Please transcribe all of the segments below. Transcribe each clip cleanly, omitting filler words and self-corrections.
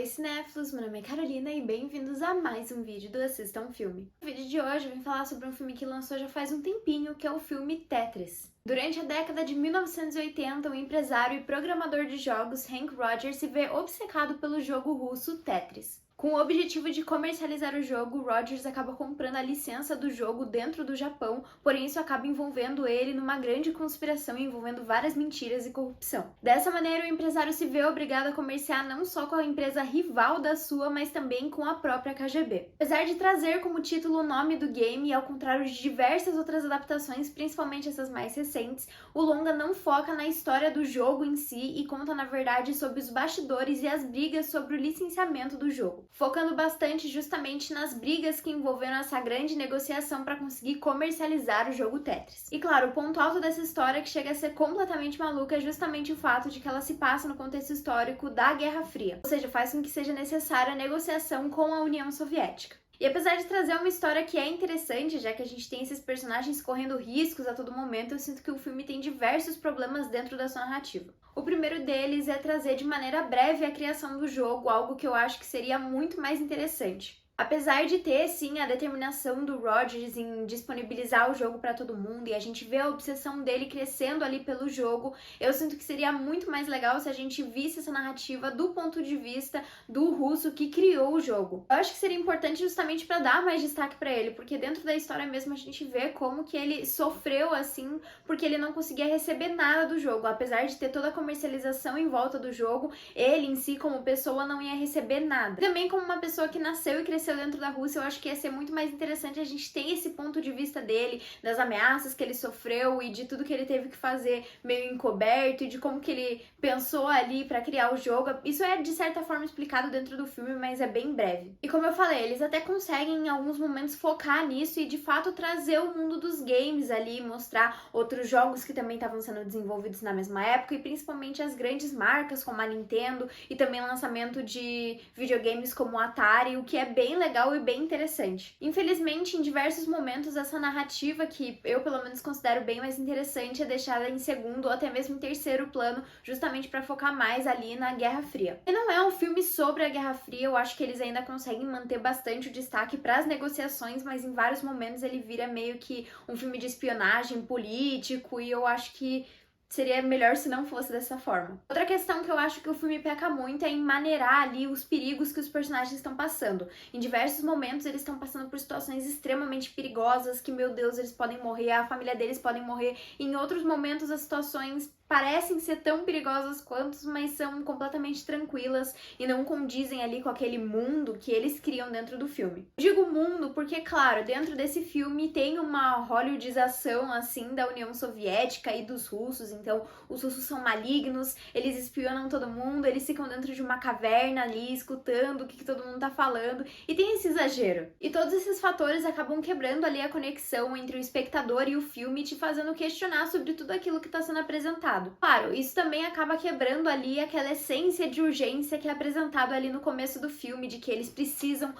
Oi cinéfilos, meu nome é Carolina e bem-vindos a mais um vídeo do Assista um Filme. No vídeo de hoje eu vim falar sobre um filme que lançou já faz um tempinho, que é o filme Tetris. Durante a década de 1980, o empresário e programador de jogos Hank Rogers se vê obcecado pelo jogo russo Tetris. Com o objetivo de comercializar o jogo, Rogers acaba comprando a licença do jogo dentro do Japão, porém isso acaba envolvendo ele numa grande conspiração envolvendo várias mentiras e corrupção. Dessa maneira, o empresário se vê obrigado a comerciar não só com a empresa rival da sua, mas também com a própria KGB. Apesar de trazer como título o nome do game, e ao contrário de diversas outras adaptações, principalmente essas mais recentes, o longa não foca na história do jogo em si e conta na verdade sobre os bastidores e as brigas sobre o licenciamento do jogo, focando bastante justamente nas brigas que envolveram essa grande negociação para conseguir comercializar o jogo Tetris. E claro, o ponto alto dessa história que chega a ser completamente maluca é justamente o fato de que ela se passa no contexto histórico da Guerra Fria, ou seja, faz com que seja necessária a negociação com a União Soviética. E apesar de trazer uma história que é interessante, já que a gente tem esses personagens correndo riscos a todo momento, eu sinto que o filme tem diversos problemas dentro da sua narrativa. O primeiro deles é trazer de maneira breve a criação do jogo, algo que eu acho que seria muito mais interessante. Apesar de ter, sim, a determinação do Rogers em disponibilizar o jogo para todo mundo e a gente vê a obsessão dele crescendo ali pelo jogo, eu sinto que seria muito mais legal se a gente visse essa narrativa do ponto de vista do russo que criou o jogo. Eu acho que seria importante justamente para dar mais destaque para ele, porque dentro da história mesmo a gente vê como que ele sofreu assim, porque ele não conseguia receber nada do jogo. Apesar de ter toda a comercialização em volta do jogo, ele em si como pessoa não ia receber nada. Também como uma pessoa que nasceu e cresceu dentro da Rússia, eu acho que ia ser muito mais interessante a gente ter esse ponto de vista dele, das ameaças que ele sofreu e de tudo que ele teve que fazer meio encoberto e de como que ele pensou ali pra criar o jogo. Isso é de certa forma explicado dentro do filme, mas é bem breve. E como eu falei, eles até conseguem em alguns momentos focar nisso e de fato trazer o mundo dos games ali, mostrar outros jogos que também estavam sendo desenvolvidos na mesma época e principalmente as grandes marcas como a Nintendo e também lançamento de videogames como o Atari, o que é bem legal e bem interessante. Infelizmente, em diversos momentos, essa narrativa, que eu pelo menos considero bem mais interessante, é deixada em segundo ou até mesmo em terceiro plano, justamente para focar mais ali na Guerra Fria. E não é um filme sobre a Guerra Fria, eu acho que eles ainda conseguem manter bastante o destaque para as negociações, mas em vários momentos ele vira meio que um filme de espionagem político e eu acho que seria melhor se não fosse dessa forma. Outra questão que eu acho que o filme peca muito é em maneirar ali os perigos que os personagens estão passando. Em diversos momentos eles estão passando por situações extremamente perigosas, que, meu Deus, eles podem morrer, a família deles podem morrer. Em outros momentos as situações parecem ser tão perigosas quanto, mas são completamente tranquilas e não condizem ali com aquele mundo que eles criam dentro do filme. Eu digo mundo porque, claro, dentro desse filme tem uma hollywoodização, assim, da União Soviética e dos russos, então os russos são malignos, eles espionam todo mundo, eles ficam dentro de uma caverna ali, escutando o que todo mundo tá falando, e tem esse exagero. E todos esses fatores acabam quebrando ali a conexão entre o espectador e o filme, te fazendo questionar sobre tudo aquilo que tá sendo apresentado. Claro, isso também acaba quebrando ali aquela essência de urgência que é apresentado ali no começo do filme, de que eles precisam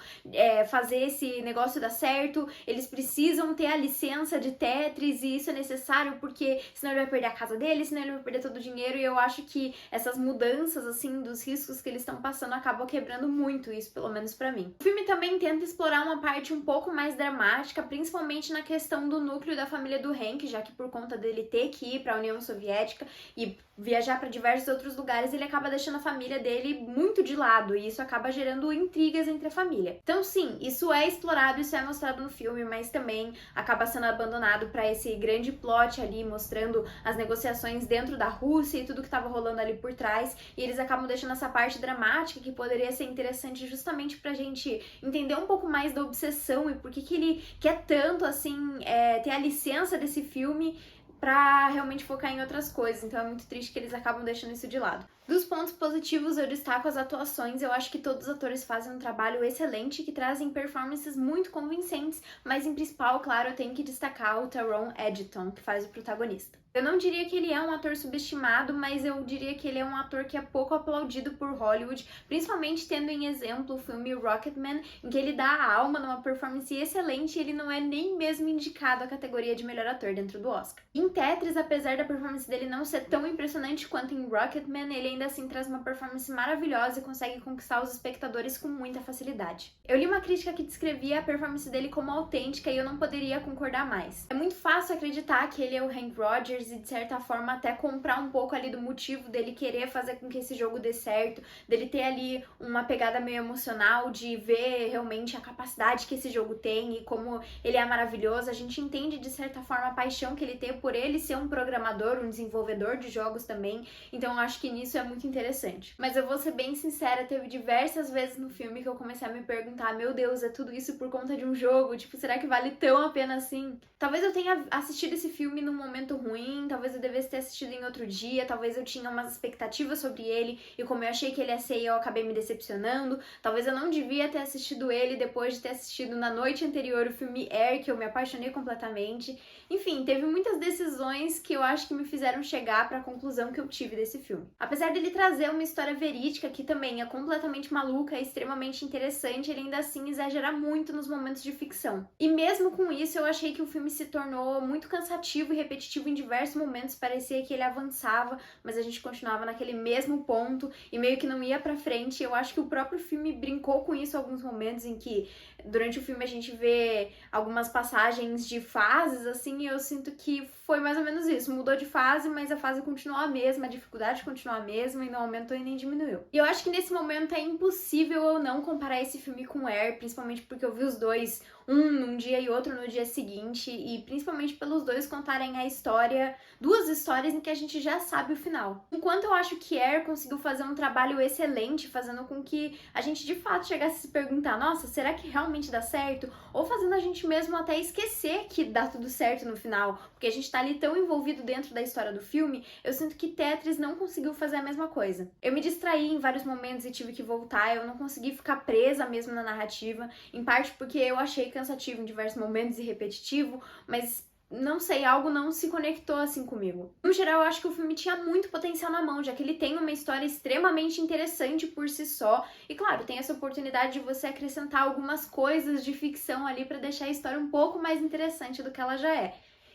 fazer esse negócio dar certo, eles precisam ter a licença de Tetris e isso é necessário porque senão ele vai perder a casa dele, senão ele vai perder todo o dinheiro, e eu acho que essas mudanças, assim, dos riscos que eles estão passando acabam quebrando muito isso, pelo menos pra mim. O filme também tenta explorar uma parte um pouco mais dramática, principalmente na questão do núcleo da família do Hank, já que por conta dele ter que ir pra União Soviética e viajar para diversos outros lugares, ele acaba deixando a família dele muito de lado e isso acaba gerando intrigas entre a família. Então sim, isso é explorado, isso é mostrado no filme, mas também acaba sendo abandonado para esse grande plot ali, mostrando as negociações dentro da Rússia e tudo que estava rolando ali por trás, e eles acabam deixando essa parte dramática que poderia ser interessante justamente pra gente entender um pouco mais da obsessão e por que ele quer tanto assim ter a licença desse filme pra realmente focar em outras coisas, então é muito triste que eles acabam deixando isso de lado. Dos pontos positivos eu destaco as atuações, eu acho que todos os atores fazem um trabalho excelente, que trazem performances muito convincentes, mas em principal, claro, eu tenho que destacar o Taron Egerton, que faz o protagonista. Eu não diria que ele é um ator subestimado, mas eu diria que ele é um ator que é pouco aplaudido por Hollywood, principalmente tendo em exemplo o filme Rocketman, em que ele dá a alma numa performance excelente e ele não é nem mesmo indicado à categoria de melhor ator dentro do Oscar. Em Tetris, apesar da performance dele não ser tão impressionante quanto em Rocketman, ele ainda assim traz uma performance maravilhosa e consegue conquistar os espectadores com muita facilidade. Eu li uma crítica que descrevia a performance dele como autêntica e eu não poderia concordar mais. É muito fácil acreditar que ele é o Hank Rogers e, de certa forma, até comprar um pouco ali do motivo dele querer fazer com que esse jogo dê certo, dele ter ali uma pegada meio emocional, de ver realmente a capacidade que esse jogo tem e como ele é maravilhoso. A gente entende, de certa forma, a paixão que ele tem por ele ser um programador, um desenvolvedor de jogos também, então eu acho que nisso é muito interessante. Mas eu vou ser bem sincera, teve diversas vezes no filme que eu comecei a me perguntar, meu Deus, é tudo isso por conta de um jogo? Tipo, será que vale tão a pena assim? Talvez eu tenha assistido esse filme num momento ruim, talvez eu devesse ter assistido em outro dia, talvez eu tinha umas expectativas sobre ele e como eu achei que ele ia ser, eu acabei me decepcionando. Talvez eu não devia ter assistido ele depois de ter assistido na noite anterior o filme Air, que eu me apaixonei completamente. Enfim, teve muitas decisões que eu acho que me fizeram chegar para a conclusão que eu tive desse filme. Apesar dele trazer uma história verídica que também é completamente maluca, é extremamente interessante, ele ainda assim exagera muito nos momentos de ficção. E mesmo com isso, eu achei que o filme se tornou muito cansativo e repetitivo em diversos momentos, parecia que ele avançava, mas a gente continuava naquele mesmo ponto e meio que não ia pra frente. Eu acho que o próprio filme brincou com isso em alguns momentos em que durante o filme a gente vê algumas passagens de fases, assim, e eu sinto que foi mais ou menos isso. Mudou de fase, mas a fase continuou a mesma, a dificuldade continuou a mesma e não aumentou e nem diminuiu. E eu acho que nesse momento é impossível eu não comparar esse filme com Air, principalmente porque eu vi os dois, um num dia e outro no dia seguinte, e principalmente pelos dois contarem a história, duas histórias em que a gente já sabe o final. Enquanto eu acho que Air conseguiu fazer um trabalho excelente, fazendo com que a gente de fato chegasse a se perguntar, nossa, será que realmente dá certo? Ou fazendo a gente mesmo até esquecer que dá tudo certo no final, porque a gente tá ali tão envolvido dentro da história do filme, eu sinto que Tetris não conseguiu fazer a mesma coisa. Eu me distraí em vários momentos e tive que voltar, eu não consegui ficar presa mesmo na narrativa, em parte porque eu achei cansativo em diversos momentos e repetitivo, mas não sei, algo não se conectou assim comigo. No geral, eu acho que o filme tinha muito potencial na mão, já que ele tem uma história extremamente interessante por si só. E claro, tem essa oportunidade de você acrescentar algumas coisas de ficção ali para deixar a história um pouco mais interessante do que ela já é.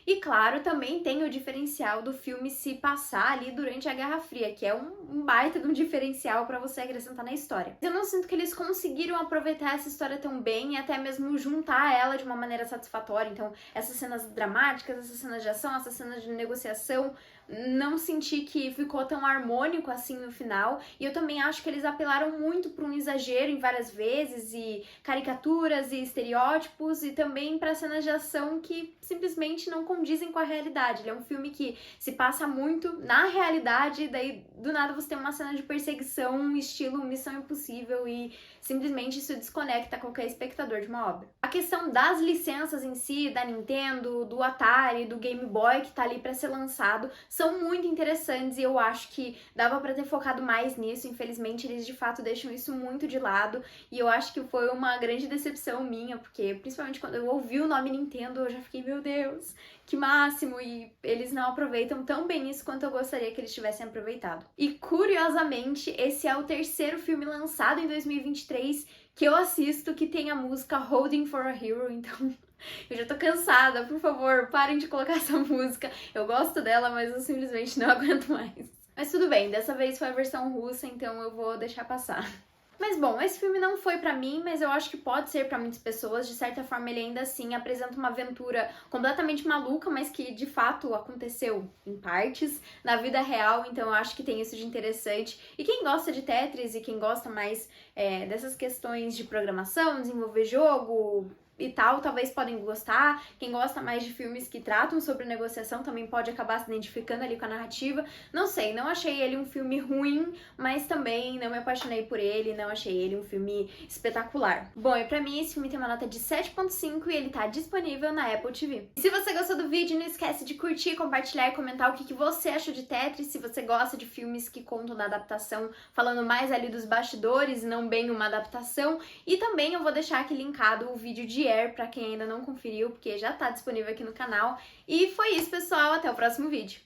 E claro, também tem o diferencial do filme se passar ali durante a Guerra Fria, que é um baita de um diferencial para você acrescentar na história. Eu não sinto que eles conseguiram aproveitar essa história tão bem e até mesmo juntar ela de uma maneira satisfatória. Então, essas cenas dramáticas, essas cenas de ação, essas cenas de negociação, não senti que ficou tão harmônico assim no final. E eu também acho que eles apelaram muito para um exagero em várias vezes e caricaturas e estereótipos e também para cenas de ação que simplesmente não condizem com a realidade. Ele é um filme que se passa muito na realidade, daí do nada você tem uma cena de perseguição, estilo Missão Impossível e simplesmente isso desconecta qualquer espectador de uma obra. A questão das licenças em si, da Nintendo, do Atari, do Game Boy que tá ali para ser lançado, são muito interessantes e eu acho que dava para ter focado mais nisso. Infelizmente, eles de fato deixam isso muito de lado e eu acho que foi uma grande decepção minha, porque principalmente quando eu ouvi o nome Nintendo, eu já fiquei, meu Deus, que máximo, e eles não aproveitam tão bem isso quanto eu gostaria que eles tivessem aproveitado. E curiosamente, esse é o terceiro filme lançado em 2023 que eu assisto que tem a música Holding for a Hero, então eu já tô cansada, por favor, parem de colocar essa música. Eu gosto dela, mas eu simplesmente não aguento mais. Mas tudo bem, dessa vez foi a versão russa, então eu vou deixar passar. Mas bom, esse filme não foi pra mim, mas eu acho que pode ser pra muitas pessoas. De certa forma, ele ainda assim apresenta uma aventura completamente maluca, mas que de fato aconteceu em partes na vida real, então eu acho que tem isso de interessante. E quem gosta de Tetris e quem gosta mais dessas questões de programação, desenvolver jogo e tal, talvez podem gostar. Quem gosta mais de filmes que tratam sobre negociação também pode acabar se identificando ali com a narrativa. Não sei, não achei ele um filme ruim, mas também não me apaixonei por ele, não achei ele um filme espetacular. Bom, e pra mim esse filme tem uma nota de 7.5 e ele tá disponível na Apple TV. E se você gostou do vídeo, não esquece de curtir, compartilhar e comentar o que você achou de Tetris, se você gosta de filmes que contam da adaptação, falando mais ali dos bastidores e não bem uma adaptação. E também eu vou deixar aqui linkado o vídeo de Air, pra quem ainda não conferiu, porque já tá disponível aqui no canal. E foi isso, pessoal, até o próximo vídeo.